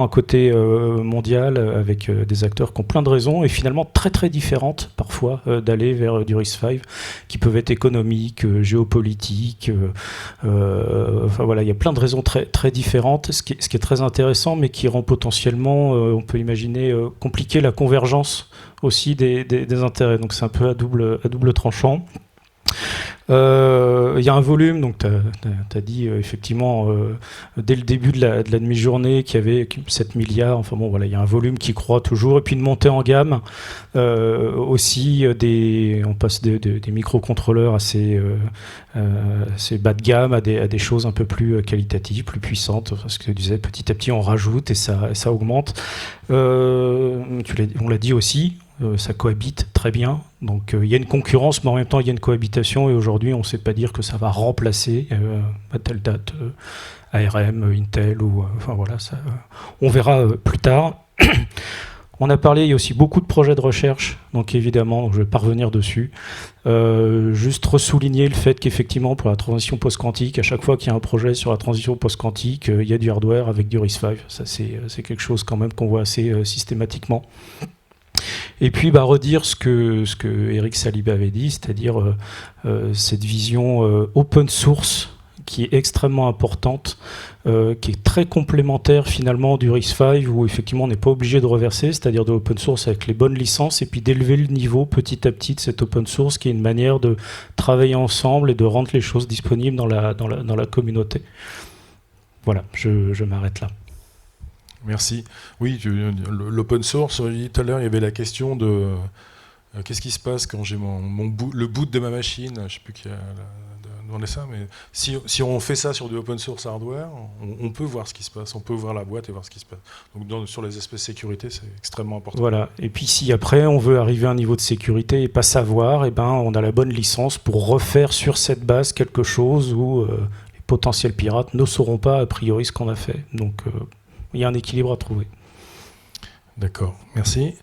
un côté mondial avec des acteurs qui ont plein de raisons et finalement très très différentes parfois d'aller vers du RISC-V qui peuvent être économiques, géopolitiques. Enfin voilà, il y a plein de raisons très, très différentes, ce qui est très intéressant mais qui rend potentiellement, on peut imaginer, compliqué la convergence aussi des intérêts. Donc c'est un peu à double tranchant. Il y a un volume, donc tu as dit effectivement dès le début de la demi-journée qu'il y avait 7 milliards, enfin bon voilà, il y a un volume qui croît toujours, et puis une montée en gamme aussi, on passe des microcontrôleurs assez bas de gamme à des choses un peu plus qualitatives, plus puissantes, parce que tu disais petit à petit on rajoute et ça augmente. On l'a dit aussi, ça cohabite très bien, donc il y a une concurrence, mais en même temps il y a une cohabitation, et aujourd'hui on ne sait pas dire que ça va remplacer à telle date ARM, Intel, ou enfin voilà, ça, on verra plus tard. On a parlé, il y a aussi beaucoup de projets de recherche, donc évidemment, donc je ne vais pas revenir dessus. Juste ressouligner le fait qu'effectivement, pour la transition post-quantique, à chaque fois qu'il y a un projet sur la transition post-quantique, il y a du hardware avec du RISC-V. Ça, c'est quelque chose quand même qu'on voit assez systématiquement. Et puis redire ce que Eric Salibé avait dit, c'est-à-dire cette vision open source qui est extrêmement importante, qui est très complémentaire finalement du RISC-V, où effectivement on n'est pas obligé de reverser, c'est-à-dire de l'open source avec les bonnes licences, et puis d'élever le niveau petit à petit de cette open source, qui est une manière de travailler ensemble et de rendre les choses disponibles dans la communauté. Voilà, je m'arrête là. Merci. Oui, l'open source, tout à l'heure, il y avait la question de qu'est-ce qui se passe quand j'ai le boot de ma machine, je ne sais plus qui a demandé ça, mais si on fait ça sur du open source hardware, on peut voir ce qui se passe, on peut ouvrir la boîte et voir ce qui se passe. Donc sur les aspects sécurité, c'est extrêmement important. Voilà, et puis si après on veut arriver à un niveau de sécurité et pas savoir, on a la bonne licence pour refaire sur cette base quelque chose où les potentiels pirates ne sauront pas a priori ce qu'on a fait. Donc il y a un équilibre à trouver. D'accord, merci.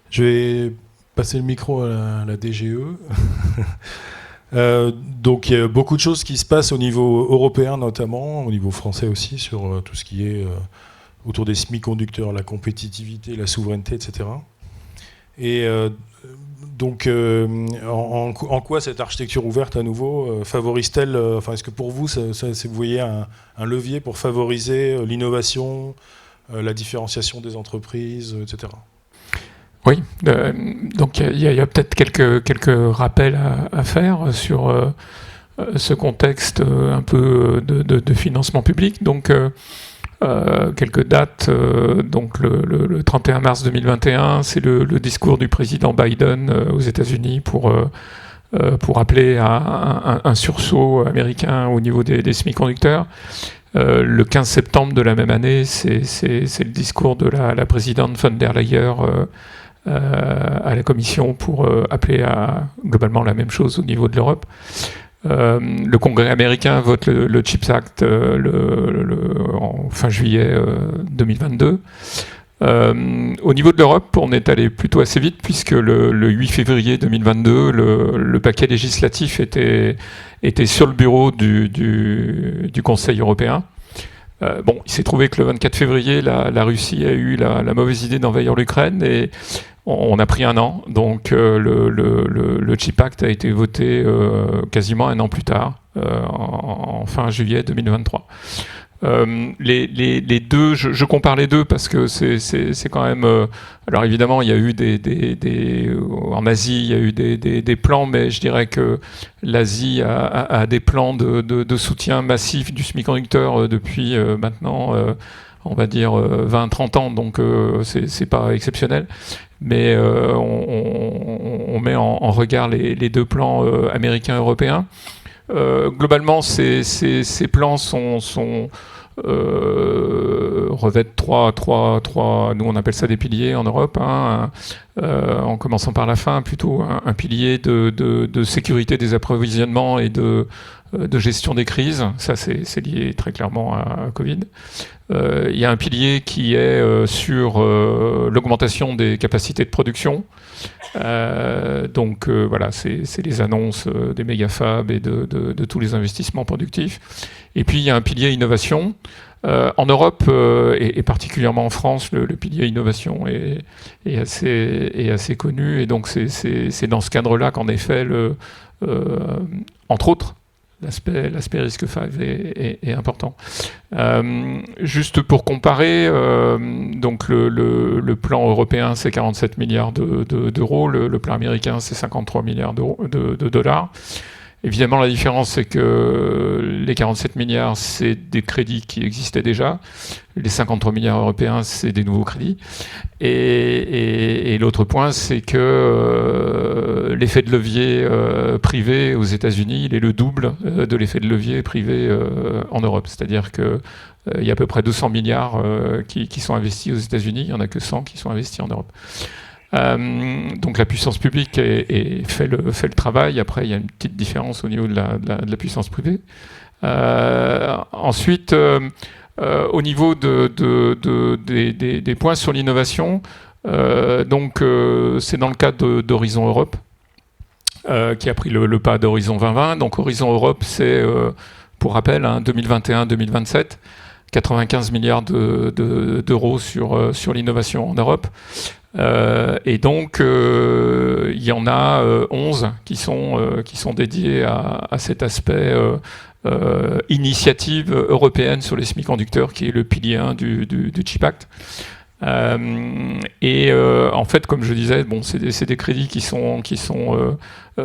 Je vais passer le micro à la DGE. Donc il y a beaucoup de choses qui se passent au niveau européen notamment, au niveau français aussi, sur tout ce qui est autour des semi-conducteurs, la compétitivité, la souveraineté, etc. Et donc en quoi cette architecture ouverte à nouveau favorise-t-elle, est-ce que pour vous, vous voyez un levier pour favoriser l'innovation, la différenciation des entreprises, etc. Oui, donc il y a peut-être quelques rappels à faire sur ce contexte un peu de financement public. Donc quelques dates, donc le 31 mars 2021, c'est le discours du président Biden aux États-Unis pour appeler à un sursaut américain au niveau des semi-conducteurs. Le 15 septembre de la même année, c'est le discours de la présidente von der Leyen à la Commission pour appeler à globalement la même chose au niveau de l'Europe. Le Congrès américain vote le CHIPS Act en fin juillet 2022. Au niveau de l'Europe, on est allé plutôt assez vite puisque le 8 février 2022, le paquet législatif était sur le bureau du Conseil européen. Il s'est trouvé que le 24 février, la Russie a eu la mauvaise idée d'envahir l'Ukraine et on a pris un an. Donc le CHIPS Act a été voté quasiment un an plus tard, en fin juillet 2023. Les deux, je compare les deux parce que c'est quand même. Alors évidemment, il y a eu en Asie, il y a eu des plans, mais je dirais que l'Asie a des plans de soutien massif du semi-conducteur depuis maintenant, on va dire 20-30 ans, donc c'est pas exceptionnel. Mais on met en regard les deux plans américains et européens. Globalement, ces plans revêtent trois, nous on appelle ça des piliers en Europe, en commençant par la fin, plutôt un pilier de sécurité des approvisionnements et de gestion des crises. Ça, c'est lié très clairement à Covid. Il y a un pilier qui est sur l'augmentation des capacités de production. Donc voilà, c'est les annonces des méga-fabs et de tous les investissements productifs. Et puis il y a un pilier innovation. En Europe et particulièrement en France, le pilier innovation est assez connu. Et donc c'est dans ce cadre-là qu'en effet, entre autres, l'aspect risque 5 est important. Juste pour comparer, donc le plan européen c'est 47 milliards d'euros, le plan américain c'est 53 milliards de dollars. Évidemment, la différence, c'est que les 47 milliards, c'est des crédits qui existaient déjà. Les 53 milliards européens, c'est des nouveaux crédits. Et l'autre point, c'est que l'effet de levier privé aux États-Unis, il est le double de l'effet de levier privé en Europe. C'est-à-dire qu'il y a à peu près 200 milliards qui sont investis aux États-Unis. Il n'y en a que 100 qui sont investis en Europe. Donc la puissance publique fait le travail. Après, il y a une petite différence au niveau de la puissance privée. Ensuite, au niveau des points sur l'innovation, donc c'est dans le cadre d'Horizon Europe qui a pris le pas d'Horizon 2020. Donc Horizon Europe, c'est, pour rappel, 2021-2027. 95 milliards d'euros sur l'innovation en Europe. Et donc, il y en a 11 qui sont dédiés à cet aspect initiative européenne sur les semi-conducteurs, qui est le pilier 1 du CHIPS Act. En fait, comme je disais, bon, c'est des crédits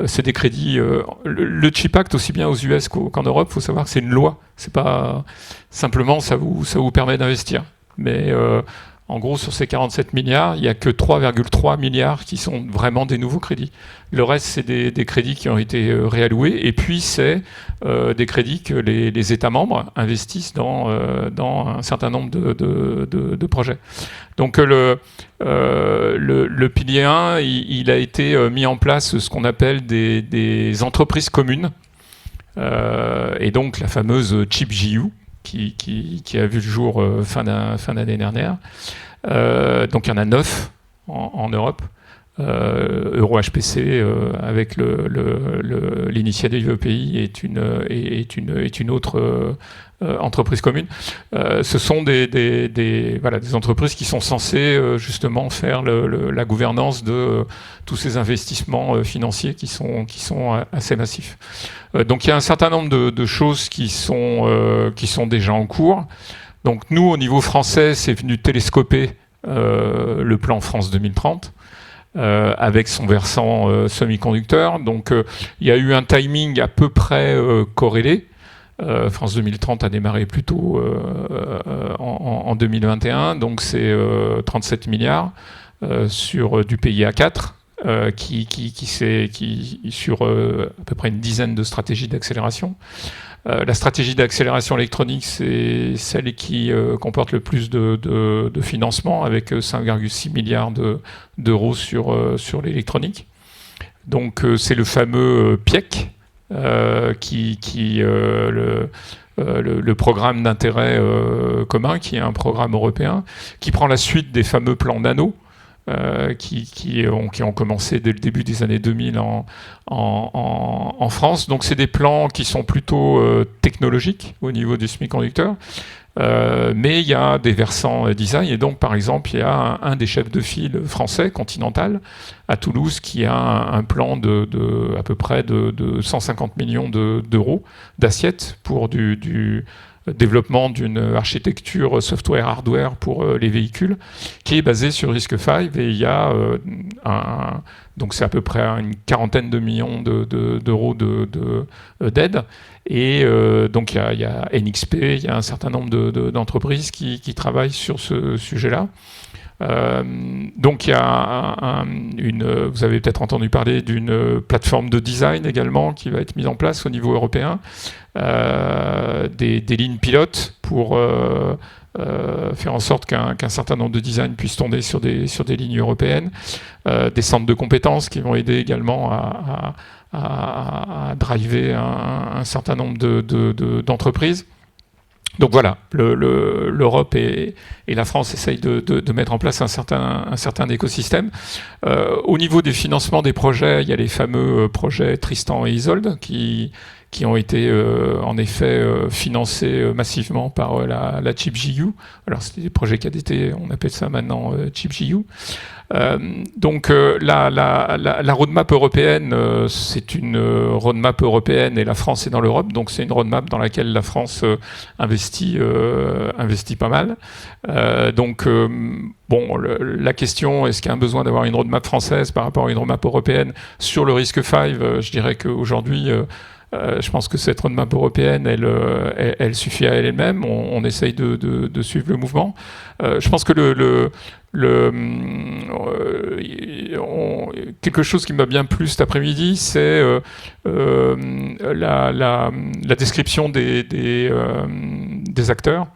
c'est des crédits. Le CHIPS Act, aussi bien aux US qu'en Europe, il faut savoir que c'est une loi. C'est pas simplement ça vous permet d'investir. Mais en gros, sur ces 47 milliards, il n'y a que 3,3 milliards qui sont vraiment des nouveaux crédits. Le reste, c'est des crédits qui ont été réalloués. Et puis, c'est des crédits que les États membres investissent dans un certain nombre de projets. Donc, le pilier 1, il a été mis en place ce qu'on appelle des entreprises communes. Et donc, la fameuse CHIPS-JU, qui a vu le jour fin d'année dernière. Donc il y en a 9 en Europe. EuroHPC avec l'initiative EPI est une autre entreprise commune. Ce sont des entreprises qui sont censées justement faire la gouvernance de tous ces investissements financiers qui sont assez massifs. Donc il y a un certain nombre de choses qui sont déjà en cours. Donc nous, au niveau français, c'est venu télescoper le plan France 2030. Avec son versant semi-conducteur. Donc il y a eu un timing à peu près corrélé. France 2030 a démarré plutôt en 2021, donc c'est 37 milliards sur du PIA 4 qui sur à peu près une dizaine de stratégies d'accélération. La stratégie d'accélération électronique, c'est celle qui comporte le plus de financement, avec 5,6 milliards d'euros sur l'électronique. Donc c'est le fameux PIEC, le programme d'intérêt commun, qui est un programme européen, qui prend la suite des fameux plans nano, qui ont commencé dès le début des années 2000 en France. Donc c'est des plans qui sont plutôt technologiques au niveau du semi-conducteur, mais il y a des versants design, et donc par exemple il y a un des chefs de file français, Continental, à Toulouse, qui a un plan à peu près de 150 millions d'euros d'assiettes pour du développement d'une architecture software-hardware pour les véhicules, qui est basée sur RISC-V, et il y a donc c'est à peu près une quarantaine de millions d'euros d'aide, et donc il y a NXP, il y a un certain nombre d'entreprises qui travaillent sur ce sujet-là. Donc il y a vous avez peut-être entendu parler d'une plateforme de design également qui va être mise en place au niveau européen, des lignes pilotes pour faire en sorte qu'un certain nombre de designs puissent tomber sur des lignes européennes, des centres de compétences qui vont aider également à driver un certain nombre d'entreprises. Donc voilà, l'Europe et la France essayent de mettre en place un certain écosystème. Au niveau des financements des projets, il y a les fameux projets Tristan et Isolde qui ont été en effet financés massivement par la ChipJU. Alors c'était des projets KDT, on appelle ça maintenant ChipJU. Donc la roadmap européenne, c'est une roadmap européenne et la France est dans l'Europe, donc c'est une roadmap dans laquelle la France investit pas mal. La question, est-ce qu'il y a un besoin d'avoir une roadmap française par rapport à une roadmap européenne sur le RISC-V, je dirais qu'aujourd'hui, je pense que cette roadmap européenne, elle suffit à elle-même. On essaye de suivre le mouvement. Je pense que quelque chose qui m'a bien plu cet après-midi, c'est la description des acteurs.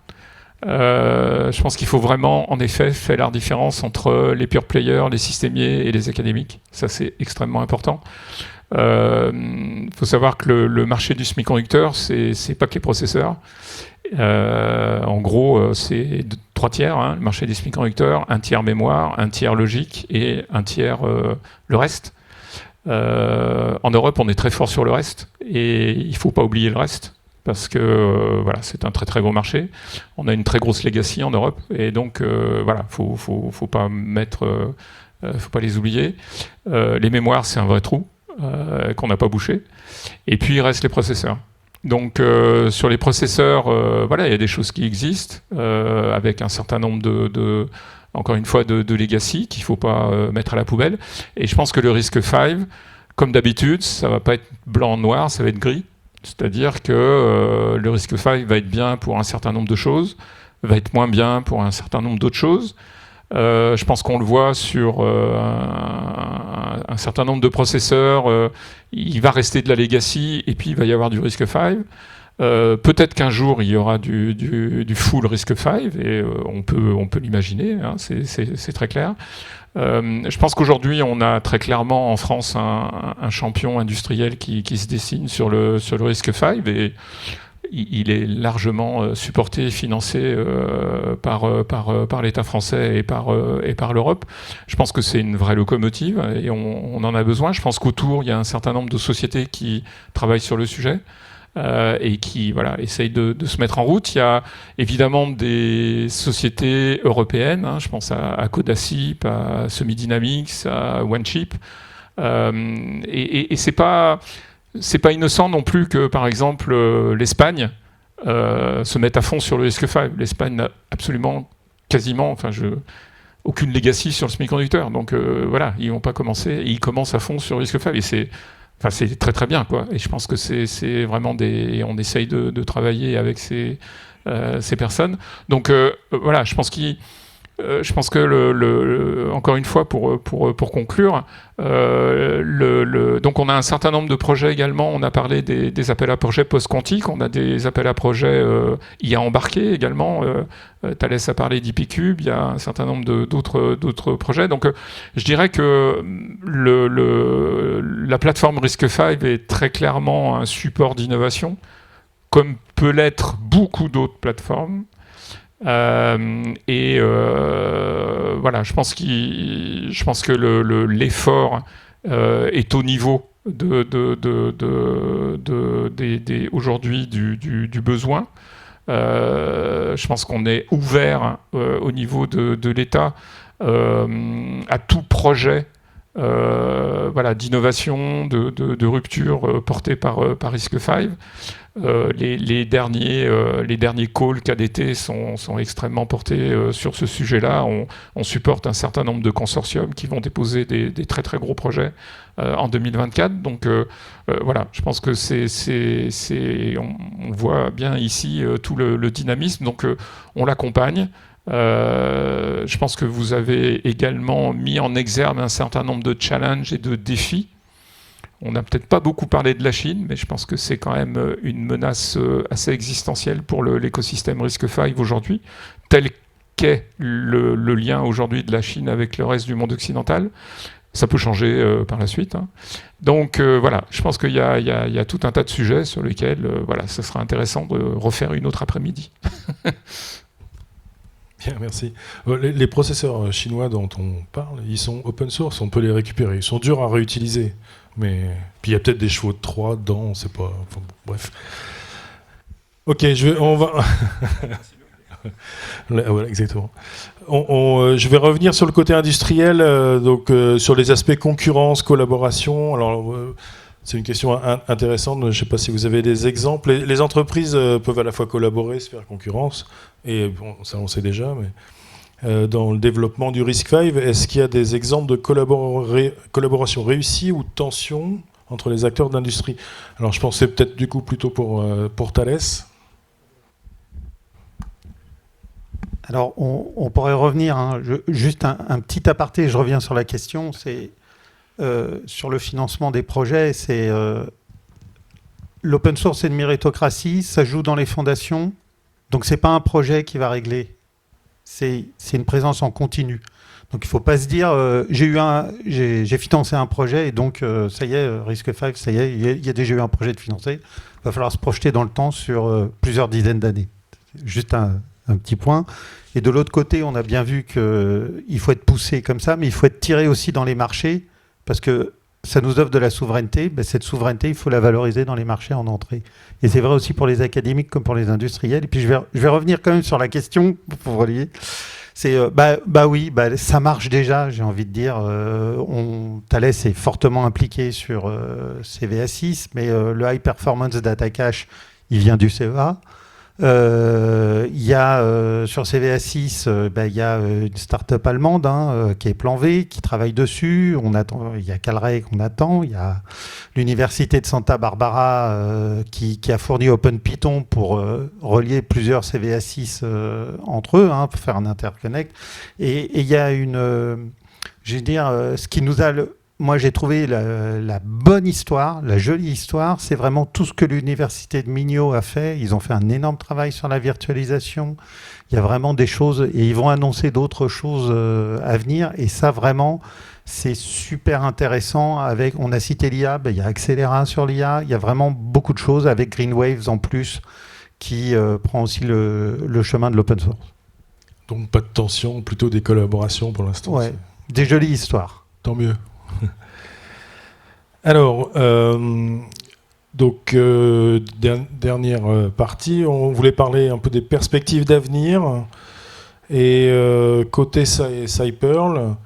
Je pense qu'il faut vraiment, en effet, faire la différence entre les pure players, les systémiers et les académiques. Ça, c'est extrêmement important. Faut savoir que le marché du semi-conducteur, c'est pas que les processeurs. En gros, c'est 3 tiers, le marché des semi-conducteurs, 1 tiers mémoire, 1 tiers logique et 1 tiers le reste. En Europe, on est très fort sur le reste et il faut pas oublier le reste parce que c'est un très très gros marché. On a une très grosse legacy en Europe et donc faut pas faut pas les oublier. Les mémoires, c'est un vrai trou. Qu'on n'a pas bouché. Et puis, il reste les processeurs. Donc, sur les processeurs, il y a des choses qui existent, avec un certain nombre encore une fois, de legacy qu'il ne faut pas mettre à la poubelle. Et je pense que le RISC-V, comme d'habitude, ça ne va pas être blanc-noir, ça va être gris. C'est-à-dire que le RISC-V va être bien pour un certain nombre de choses, va être moins bien pour un certain nombre d'autres choses. Je pense qu'on le voit sur un certain nombre de processeurs. Il va rester de la legacy et puis il va y avoir du RISC-V. Peut-être qu'un jour il y aura du full RISC-V et on peut l'imaginer, c'est très clair. Je pense qu'aujourd'hui on a très clairement en France un champion industriel qui se dessine sur le RISC-V et il est largement supporté et financé par l'État français et par l'Europe. Je pense que c'est une vraie locomotive et on en a besoin. Je pense qu'autour, il y a un certain nombre de sociétés qui travaillent sur le sujet et qui essayent de se mettre en route. Il y a évidemment des sociétés européennes, je pense à Codasip, à Semidynamics, à OneChip. Et c'est pas innocent non plus que, par exemple, l'Espagne se mette à fond sur le RISC-V. L'Espagne n'a absolument, quasiment, aucune legacy sur le semi-conducteur. Donc ils vont pas commencer. Et ils commencent à fond sur le RISC-V. Et c'est très très bien, quoi. Et je pense que c'est vraiment on essaye de travailler avec ces personnes. Donc je pense que encore une fois, pour conclure, donc on a un certain nombre de projets également. On a parlé des appels à projets post-quantiques, on a des appels à projets IA embarqués également. Thales a parlé d'IPCube, il y a un certain nombre d'autres projets. Donc je dirais que la plateforme RISC-V est très clairement un support d'innovation, comme peut l'être beaucoup d'autres plateformes. Je pense que l'effort est au niveau aujourd'hui du besoin. Je pense qu'on est ouvert au niveau de l'État à tout projet d'innovation, de rupture porté par RISC-V. Les derniers calls KDT sont extrêmement portés sur ce sujet-là. On supporte un certain nombre de consortiums qui vont déposer des très très gros projets en 2024. Donc je pense que on voit bien ici tout le dynamisme. Donc on l'accompagne. Je pense que vous avez également mis en exergue un certain nombre de challenges et de défis. On n'a peut-être pas beaucoup parlé de la Chine, mais je pense que c'est quand même une menace assez existentielle pour l'écosystème RISC-V aujourd'hui, tel qu'est le lien aujourd'hui de la Chine avec le reste du monde occidental. Ça peut changer par la suite. Hein. Donc voilà, je pense qu'il y a tout un tas de sujets sur lesquels ce sera intéressant de refaire une autre après-midi. Bien, merci. Les processeurs chinois dont on parle, ils sont open source, on peut les récupérer. Ils sont durs à réutiliser. Mais puis il y a peut-être des chevaux de Troie dedans, on ne sait pas. Enfin, bref. Ok, on va... Voilà, exactement. Je vais revenir sur le côté industriel, sur les aspects concurrence, collaboration. Alors, c'est une question intéressante. Je ne sais pas si vous avez des exemples. Les entreprises peuvent à la fois collaborer, se faire concurrence, et bon, ça on sait déjà, mais dans le développement du RISC-V, est-ce qu'il y a des exemples de collaboration réussie ou de tension entre les acteurs de l'industrie? Alors, je pensais peut-être du coup plutôt pour Thales. Alors, on pourrait revenir, hein, juste un petit aparté, je reviens sur la question, c'est sur le financement des projets, c'est l'open source et une méritocratie, ça joue dans les fondations, donc c'est pas un projet qui va régler, c'est une présence en continu. Donc il ne faut pas se dire, j'ai financé un projet et donc ça y est, RISC-V, ça y est, il y a déjà eu un projet de financer, il va falloir se projeter dans le temps sur plusieurs dizaines d'années. Juste un petit point. Et de l'autre côté, on a bien vu qu'il faut être poussé comme ça, mais il faut être tiré aussi dans les marchés, parce que ça nous offre de la souveraineté. Ben, cette souveraineté, il faut la valoriser dans les marchés en entrée. Et c'est vrai aussi pour les académiques comme pour les industriels. Et puis je vais revenir quand même sur la question, pour relier. C'est, oui, ça marche déjà, j'ai envie de dire. Thales est fortement impliqué sur CVA6, mais le High Performance Data Cache, il vient du CEA. Il y a sur CVA6, il y a une start-up allemande qui est Plan V, qui travaille dessus. Il y a Calray qu'on attend. Il y a l'université de Santa Barbara qui a fourni OpenPython pour relier plusieurs CVA6 entre eux, pour faire un interconnect. Et il y a ce qui nous a moi, j'ai trouvé la bonne histoire, la jolie histoire. C'est vraiment tout ce que l'université de Minho a fait. Ils ont fait un énorme travail sur la virtualisation. Il y a vraiment des choses, et ils vont annoncer d'autres choses à venir. Et ça, vraiment, c'est super intéressant. On a cité l'IA, il y a Accelera sur l'IA. Il y a vraiment beaucoup de choses avec GreenWaves en plus qui prend aussi le chemin de l'open source. Donc pas de tension, plutôt des collaborations pour l'instant. Ouais, des jolies histoires. Tant mieux. Alors, dernière partie, on voulait parler un peu des perspectives d'avenir. Et côté SciPearl,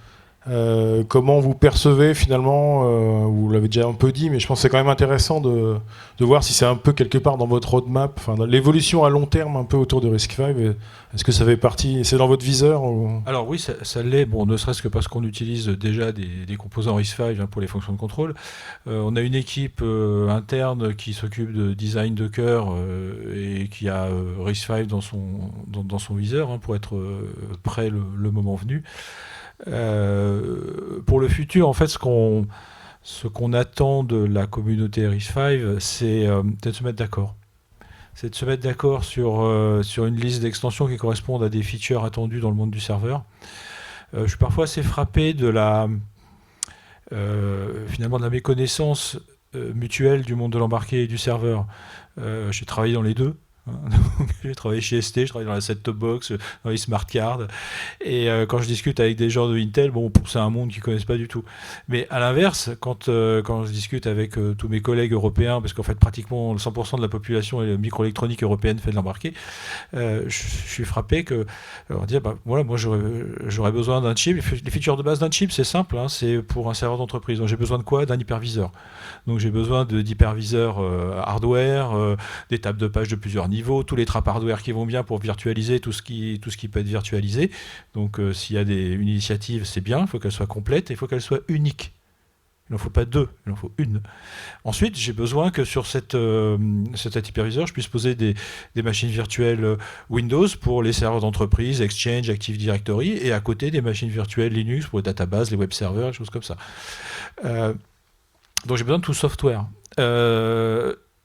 comment vous percevez finalement, vous l'avez déjà un peu dit, mais je pense que c'est quand même intéressant de voir si c'est un peu quelque part dans votre roadmap, dans l'évolution à long terme un peu autour de RISC-V. Est-ce que ça fait partie, c'est dans votre viseur ou... Alors oui, ça l'est, ne serait-ce que parce qu'on utilise déjà des composants RISC-V pour les fonctions de contrôle. On a une équipe interne qui s'occupe de design de cœur et qui a RISC-V dans son viseur pour être prêt le moment venu. Pour le futur, en fait, ce qu'on attend de la communauté RISC-V, c'est de se mettre d'accord. C'est de se mettre d'accord sur une liste d'extensions qui correspondent à des features attendues dans le monde du serveur. Je suis parfois assez frappé finalement de la méconnaissance mutuelle du monde de l'embarqué et du serveur. J'ai travaillé dans les deux. J'ai travaillé chez ST, je travaille dans la set-top box, dans les smart cards, et quand je discute avec des gens de Intel, c'est un monde qu'ils ne connaissent pas du tout. Mais à l'inverse, quand je discute avec tous mes collègues européens, parce qu'en fait pratiquement 100% de la population microélectronique européenne fait de l'embarqué, je suis frappé que leur dire, moi j'aurais besoin d'un chip. Les features de base d'un chip, c'est simple, c'est pour un serveur d'entreprise. Donc j'ai besoin de quoi? D'un hyperviseur. Donc j'ai besoin d'hyperviseurs hardware, des tables de page de plusieurs niveaux, tous les trappes hardware qui vont bien pour virtualiser tout ce qui peut être virtualisé. Donc s'il y a une initiative, c'est bien, il faut qu'elle soit complète et il faut qu'elle soit unique. Il n'en faut pas deux, il en faut une. Ensuite, j'ai besoin que sur cet hyperviseur, je puisse poser des machines virtuelles Windows pour les serveurs d'entreprise, Exchange, Active Directory, et à côté des machines virtuelles Linux pour les databases, les web servers, des choses comme ça. Donc j'ai besoin de tout software.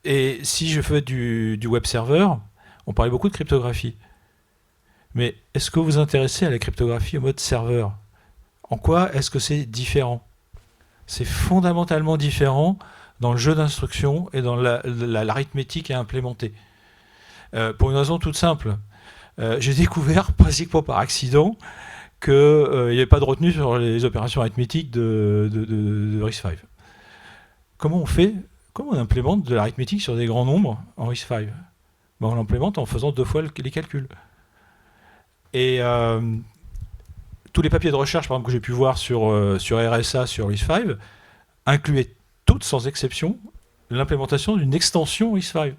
Et si je fais du web server, on parlait beaucoup de cryptographie. Mais est-ce que vous vous intéressez à la cryptographie en mode serveur? En quoi est-ce que c'est différent? c'est fondamentalement différent dans le jeu d'instruction et dans l'arithmétique à implémenter. Pour une raison toute simple. J'ai découvert, pratiquement par accident, qu'il n'y avait pas de retenue sur les opérations arithmétiques de RISC-V. Comment on fait? Comment on implémente de l'arithmétique sur des grands nombres en RISC-V? On l'implémente en faisant 2 fois les calculs. Et tous les papiers de recherche, par exemple, que j'ai pu voir sur RSA, sur RISC-V, incluaient toutes, sans exception, l'implémentation d'une extension RISC-V.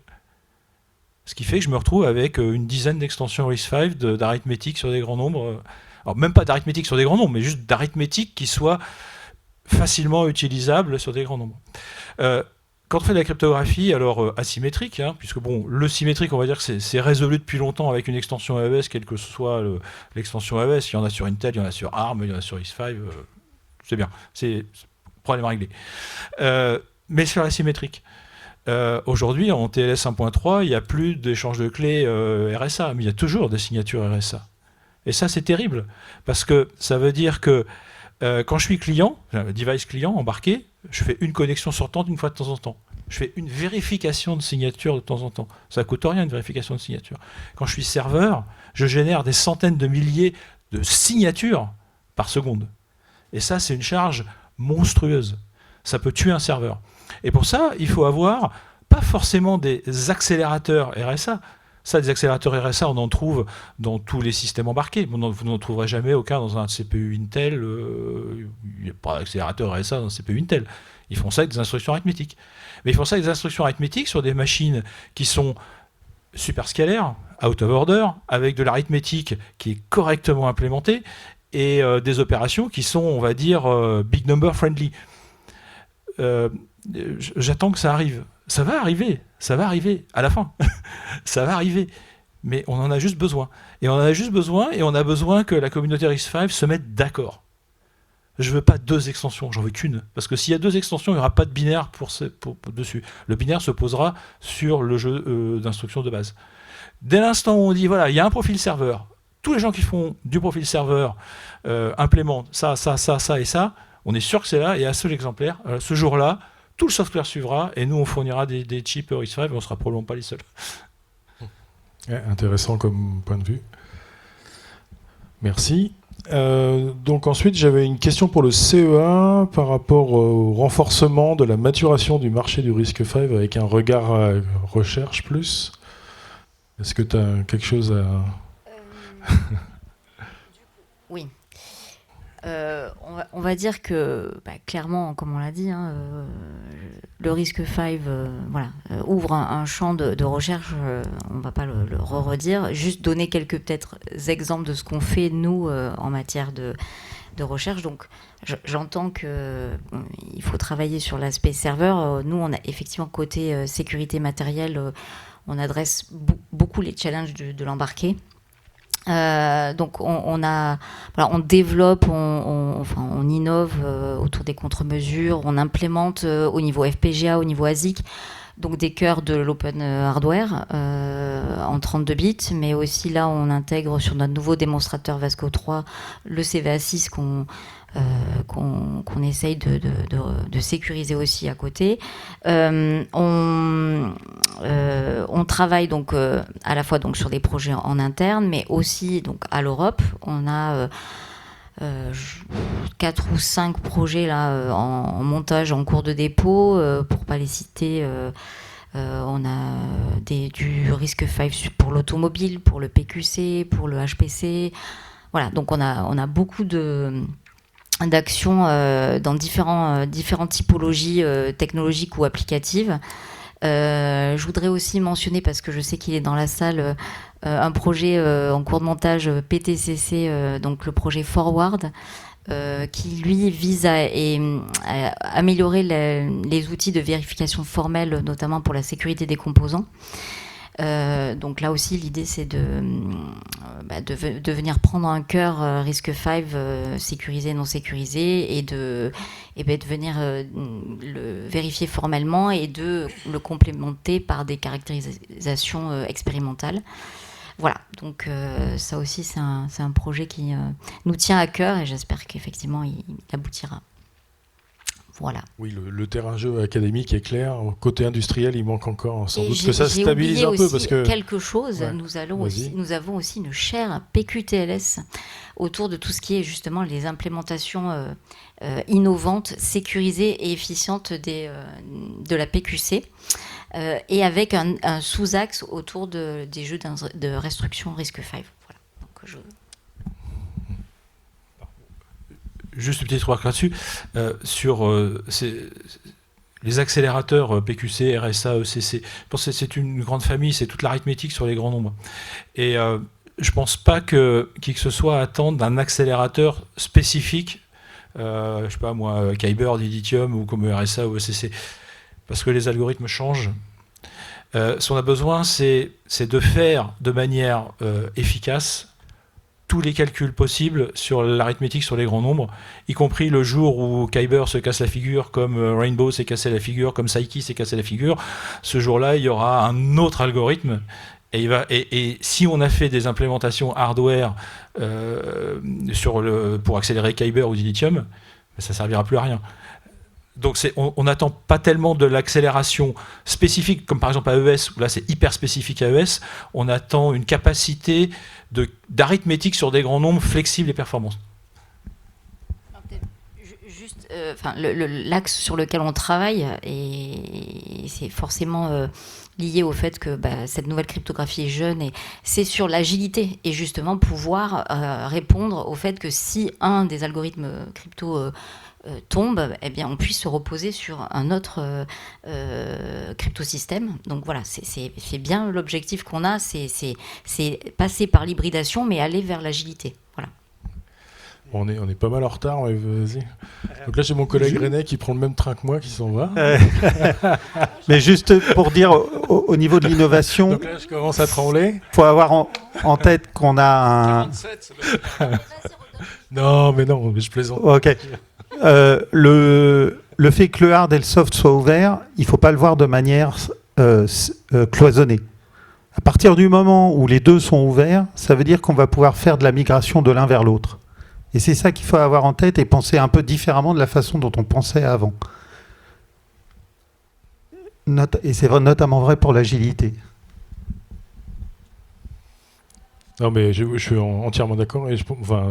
Ce qui fait que je me retrouve avec une dizaine d'extensions RISC-V d'arithmétique sur des grands nombres. Alors, même pas d'arithmétique sur des grands nombres, mais juste d'arithmétique qui soit facilement utilisable sur des grands nombres. Quand on fait de la cryptographie, alors asymétrique, puisque bon, le symétrique, on va dire que c'est résolu depuis longtemps avec une extension AES, quelle que soit l'extension AES. Il y en a sur Intel, il y en a sur ARM, il y en a sur RISC-V. C'est bien, c'est problème réglé. Mais sur l'asymétrique, aujourd'hui, en TLS 1.3, il n'y a plus d'échange de clés RSA, mais il y a toujours des signatures RSA. Et ça, c'est terrible, parce que ça veut dire que quand je suis client, device client embarqué, je fais une connexion sortante une fois de temps en temps. Je fais une vérification de signature de temps en temps. Ça ne coûte rien, une vérification de signature. Quand je suis serveur, je génère des centaines de milliers de signatures par seconde. Et ça, c'est une charge monstrueuse. Ça peut tuer un serveur. Et pour ça, il faut avoir pas forcément des accélérateurs RSA. Ça, des accélérateurs RSA, on en trouve dans tous les systèmes embarqués. Vous n'en trouverez jamais aucun dans un CPU Intel. Il n'y a pas d'accélérateur RSA dans un CPU Intel. Ils font ça avec des instructions arithmétiques. Mais ils font ça avec des instructions arithmétiques sur des machines qui sont superscalaires, out of order, avec de l'arithmétique qui est correctement implémentée, et des opérations qui sont, on va dire, big number friendly. J'attends que ça arrive. Ça va arriver à la fin. Ça va arriver. Mais on en a juste besoin. Et on a besoin que la communauté RISC-V se mette d'accord. Je veux pas 2 extensions, j'en veux qu'une. Parce que s'il y a 2 extensions, il n'y aura pas de binaire dessus. Le binaire se posera sur le jeu d'instructions de base. Dès l'instant où on dit, voilà, il y a un profil serveur, tous les gens qui font du profil serveur implémentent ça et ça, on est sûr que c'est là, et à seul exemplaire, ce jour-là, tout le software suivra, et nous, on fournira des chips RISC-V, et on ne sera probablement pas les seuls. Intéressant comme point de vue. Merci. Donc ensuite, j'avais une question pour le CE1 par rapport au renforcement de la maturation du marché du RISC-V avec un regard à recherche plus. Est-ce que tu as quelque chose à... Oui. On va dire que, clairement, comme on l'a dit, le RISC-V ouvre un champ de recherche, on ne va pas le redire, juste donner quelques peut-être exemples de ce qu'on fait, nous, en matière de recherche. Donc, j'entends qu'il faut travailler sur l'aspect serveur. Nous, on a effectivement, côté sécurité matérielle, on adresse beaucoup les challenges de l'embarqué. Donc on développe, on innove autour des contre-mesures, on implémente au niveau FPGA, au niveau ASIC, donc des cœurs de l'open hardware en 32 bits, mais aussi là on intègre sur notre nouveau démonstrateur Vasco 3 le CVA6 qu'on essaye de sécuriser aussi à côté. On travaille donc à la fois donc sur des projets en interne, mais aussi donc à l'Europe. On a 4 ou 5 projets là en montage, en cours de dépôt, pour pas les citer. On a du RISC-V pour l'automobile, pour le PQC, pour le HPC. Voilà, donc on a beaucoup d'actions dans différentes typologies technologiques ou applicatives. Je voudrais aussi mentionner, parce que je sais qu'il est dans la salle, un projet en cours de montage PTCC, donc le projet Forward, qui lui vise à améliorer les outils de vérification formelle, notamment pour la sécurité des composants. Donc là aussi, l'idée, c'est de venir prendre un cœur RISC-V sécurisé, non sécurisé, et de venir le vérifier formellement et de le complémenter par des caractérisations expérimentales. Voilà, donc ça aussi, c'est un projet qui nous tient à cœur, et j'espère qu'effectivement, il aboutira. Voilà. Oui, le terrain-jeu académique est clair. Côté industriel, il manque encore sans doute que ça se j'ai stabilise un peu. aussi Parce que... quelque chose, Ouais. nous avons aussi une chaire PQTLS autour de tout ce qui est justement les implémentations innovantes, sécurisées et efficientes de la PQC, et avec un sous-axe autour des jeux de restriction risque 5. Voilà. Donc, Juste une petite remarque là-dessus. Sur les accélérateurs PQC, RSA, ECC, je pense que c'est une grande famille, c'est toute l'arithmétique sur les grands nombres. Et je ne pense pas que qui que ce soit attende d'un accélérateur spécifique, je ne sais pas moi, Kyber, Dilithium ou comme RSA ou ECC, parce que les algorithmes changent. Ce qu'on a besoin, c'est de faire de manière efficace tous les calculs possibles sur l'arithmétique sur les grands nombres, y compris le jour où Kyber se casse la figure, comme Rainbow s'est cassé la figure, comme Psyche s'est cassé la figure. Ce jour-là, il y aura un autre algorithme. Et si on a fait des implémentations hardware pour accélérer Kyber ou Dilithium, ça ne servira plus à rien. Donc on n'attend pas tellement de l'accélération spécifique, comme par exemple à ES, où là c'est hyper spécifique à ES, on attend une capacité d'arithmétique sur des grands nombres flexibles et performantes. Juste, l'axe sur lequel on travaille, et c'est forcément lié au fait que cette nouvelle cryptographie est jeune, et c'est sur l'agilité, et justement pouvoir répondre au fait que si un des algorithmes crypto tombe, eh bien, on puisse se reposer sur un autre cryptosystème. Donc voilà, c'est bien l'objectif qu'on a, c'est passer par l'hybridation, mais aller vers l'agilité. Voilà. On est pas mal en retard, mais vas-y. Donc là, j'ai mon collègue René qui prend le même train que moi, qui s'en va. Mais juste pour dire, au niveau de l'innovation, donc là, je commence à trembler. Il faut avoir en tête qu'on a un... 47, Non, mais je plaisante. Ok. Le fait que le hard et le soft soient ouverts, il ne faut pas le voir de manière cloisonnée. À partir du moment où les deux sont ouverts, ça veut dire qu'on va pouvoir faire de la migration de l'un vers l'autre. Et c'est ça qu'il faut avoir en tête et penser un peu différemment de la façon dont on pensait avant. Et c'est notamment vrai pour l'agilité. Non, mais je suis entièrement d'accord et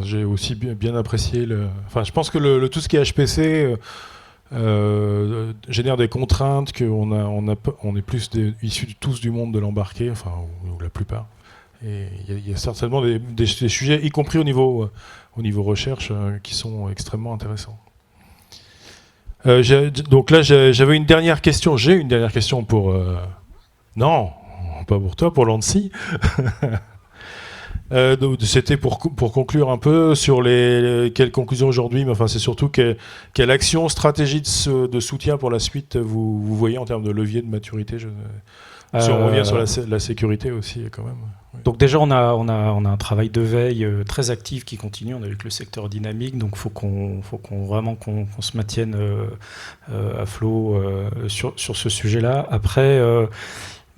j'ai aussi bien apprécié je pense que tout ce qui est HPC génère des contraintes on est plus issus tous du monde de l'embarqué, ou la plupart. Et il y a certainement des sujets, y compris au niveau recherche, qui sont extrêmement intéressants. Donc là, j'avais une dernière question. J'ai une dernière question pour... Non, pas pour toi, pour Lancy. C'était pour conclure un peu sur quelles conclusions aujourd'hui, mais c'est surtout quelle action, stratégie de soutien pour la suite vous voyez en termes de levier de maturité. Si on revient sur la sécurité aussi, quand même. Oui. Donc déjà, on a un travail de veille très actif qui continue. On a vu que le secteur dynamique, donc faut qu'on se maintienne à flot sur ce sujet-là. Après.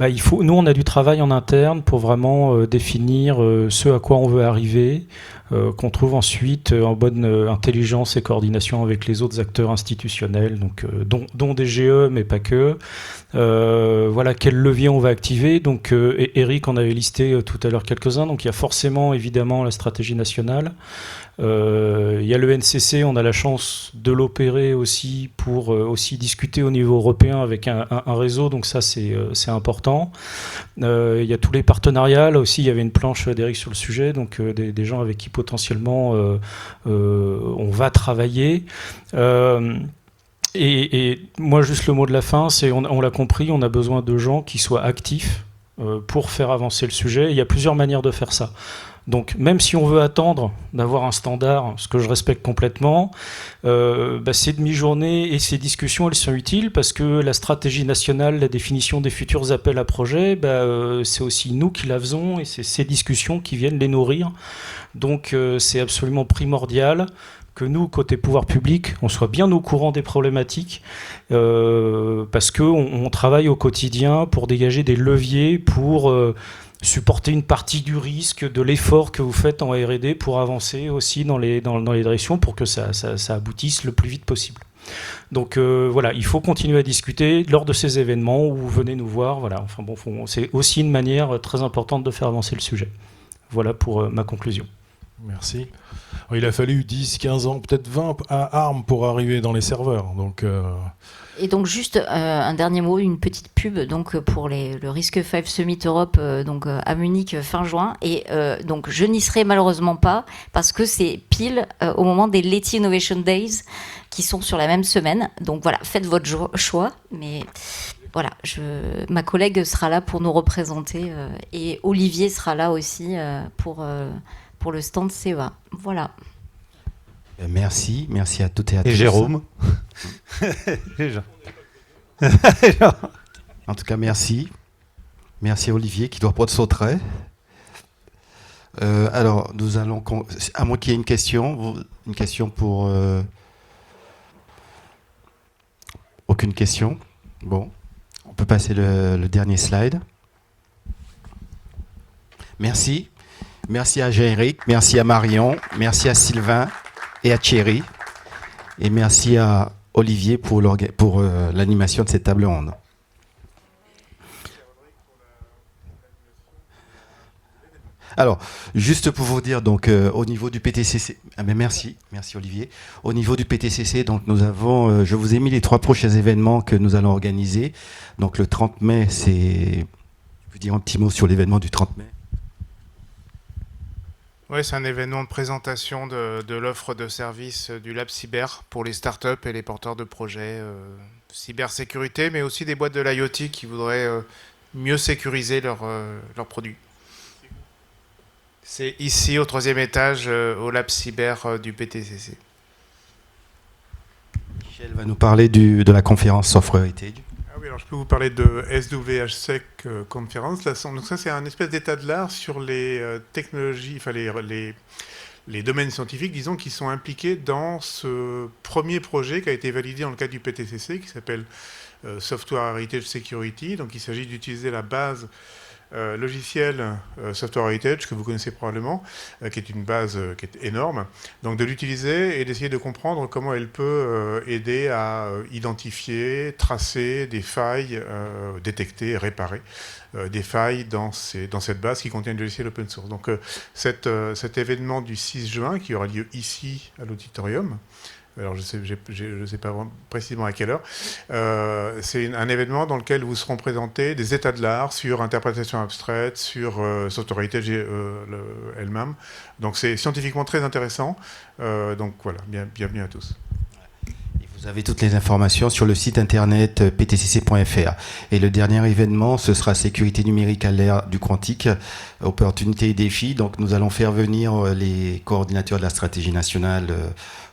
Nous, on a du travail en interne pour vraiment définir ce à quoi on veut arriver, qu'on trouve ensuite en bonne intelligence et coordination avec les autres acteurs institutionnels, donc, dont des GE, mais pas que. Voilà, quel levier on va activer. Donc, Eric en avait listé tout à l'heure quelques-uns. Donc, il y a forcément, évidemment, la stratégie nationale. Il y a le NCC, on a la chance de l'opérer aussi pour aussi discuter au niveau européen avec un réseau, donc ça c'est important. Il y a tous les partenariats, là aussi il y avait une planche d'Eric sur le sujet, donc des gens avec qui potentiellement on va travailler. Et moi juste le mot de la fin, c'est on l'a compris, on a besoin de gens qui soient actifs pour faire avancer le sujet. Il y a plusieurs manières de faire ça. Donc même si on veut attendre d'avoir un standard, ce que je respecte complètement, ces demi-journées et ces discussions, elles sont utiles parce que la stratégie nationale, la définition des futurs appels à projets, c'est aussi nous qui la faisons et c'est ces discussions qui viennent les nourrir. Donc c'est absolument primordial que nous, côté pouvoir public, on soit bien au courant des problématiques parce qu'on travaille au quotidien pour dégager des leviers pour... supporter une partie du risque, de l'effort que vous faites en R&D pour avancer aussi dans les directions pour que ça aboutisse le plus vite possible. Donc voilà, il faut continuer à discuter lors de ces événements où vous venez nous voir. Voilà, enfin bon, c'est aussi une manière très importante de faire avancer le sujet. Voilà pour ma conclusion. Merci. Alors, il a fallu 10, 15 ans, peut-être 20 à ARM pour arriver dans les serveurs. Donc, Et donc juste un dernier mot, une petite pub donc pour le Risque 5 Summit Europe donc à Munich fin juin. Et donc je n'y serai malheureusement pas parce que c'est pile au moment des Leti Innovation Days qui sont sur la même semaine. Donc voilà, faites votre choix. Mais voilà, ma collègue sera là pour nous représenter et Olivier sera là aussi pour le stand CEA. Voilà. Merci à toutes et à tous. Et Jérôme. En tout cas, merci. Merci à Olivier qui doit prendre son trait. Alors, nous allons... À moins qu'il y ait une question pour... Aucune question. Bon, on peut passer le dernier slide. Merci. Merci à Jean-Éric, merci à Marion, merci à Sylvain et à Thierry. Et merci à Olivier pour l'animation de cette table ronde. Alors, juste pour vous dire, donc, au niveau du PTCC, merci Olivier. Au niveau du PTCC, donc, nous avons, je vous ai mis les 3 prochains événements que nous allons organiser. Donc, le 30 mai, je peux dire un petit mot sur l'événement du 30 mai. Oui, c'est un événement de présentation de l'offre de services du Lab Cyber pour les startups et les porteurs de projets cybersécurité, mais aussi des boîtes de l'IoT qui voudraient mieux sécuriser leurs produits. C'est ici, au 3e étage, au Lab Cyber du PTCC. Michel va nous parler de la conférence Software Heritage. Oui, alors je peux vous parler de SWHSec Conference. Donc ça, c'est un espèce d'état de l'art sur les technologies, enfin les domaines scientifiques, disons, qui sont impliqués dans ce premier projet qui a été validé dans le cadre du PTCC, qui s'appelle Software Heritage Security. Donc il s'agit d'utiliser la base logiciel Software Heritage, que vous connaissez probablement, qui est une base qui est énorme, donc de l'utiliser et d'essayer de comprendre comment elle peut aider à identifier, tracer des failles, détecter, réparer des failles dans cette base qui contient du logiciel open source. Donc cet événement du 6 juin, qui aura lieu ici à l'auditorium, alors je ne sais pas précisément à quelle heure, c'est un événement dans lequel vous seront présentés des états de l'art sur interprétation abstraite, sur Software Heritage elle-même. Donc c'est scientifiquement très intéressant. Donc voilà, bienvenue à tous. Vous avez toutes les informations sur le site internet ptcc.fr. Et le dernier événement, ce sera sécurité numérique à l'ère du quantique, opportunités et défis. Donc nous allons faire venir les coordinateurs de la stratégie nationale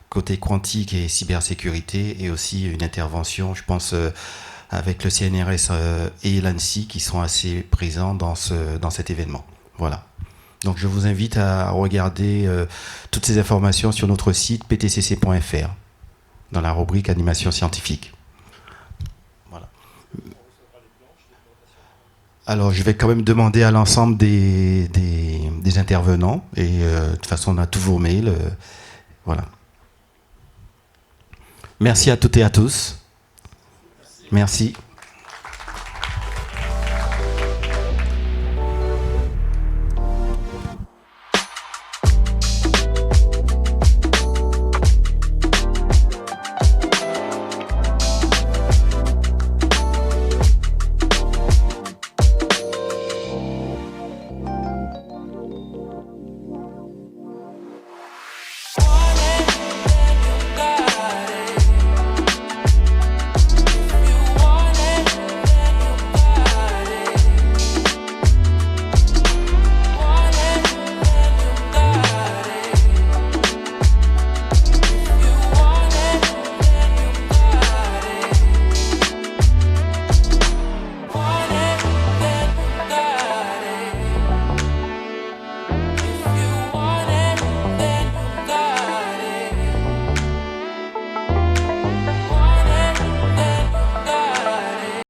côté quantique et cybersécurité, et aussi une intervention, je pense, avec le CNRS et l'ANSSI qui sont assez présents dans cet événement. Voilà. Donc je vous invite à regarder toutes ces informations sur notre site ptcc.fr dans la rubrique animation scientifique. Voilà. Alors je vais quand même demander à l'ensemble des intervenants, et de toute façon on a tous vos mails. Voilà. Merci à toutes et à tous. Merci.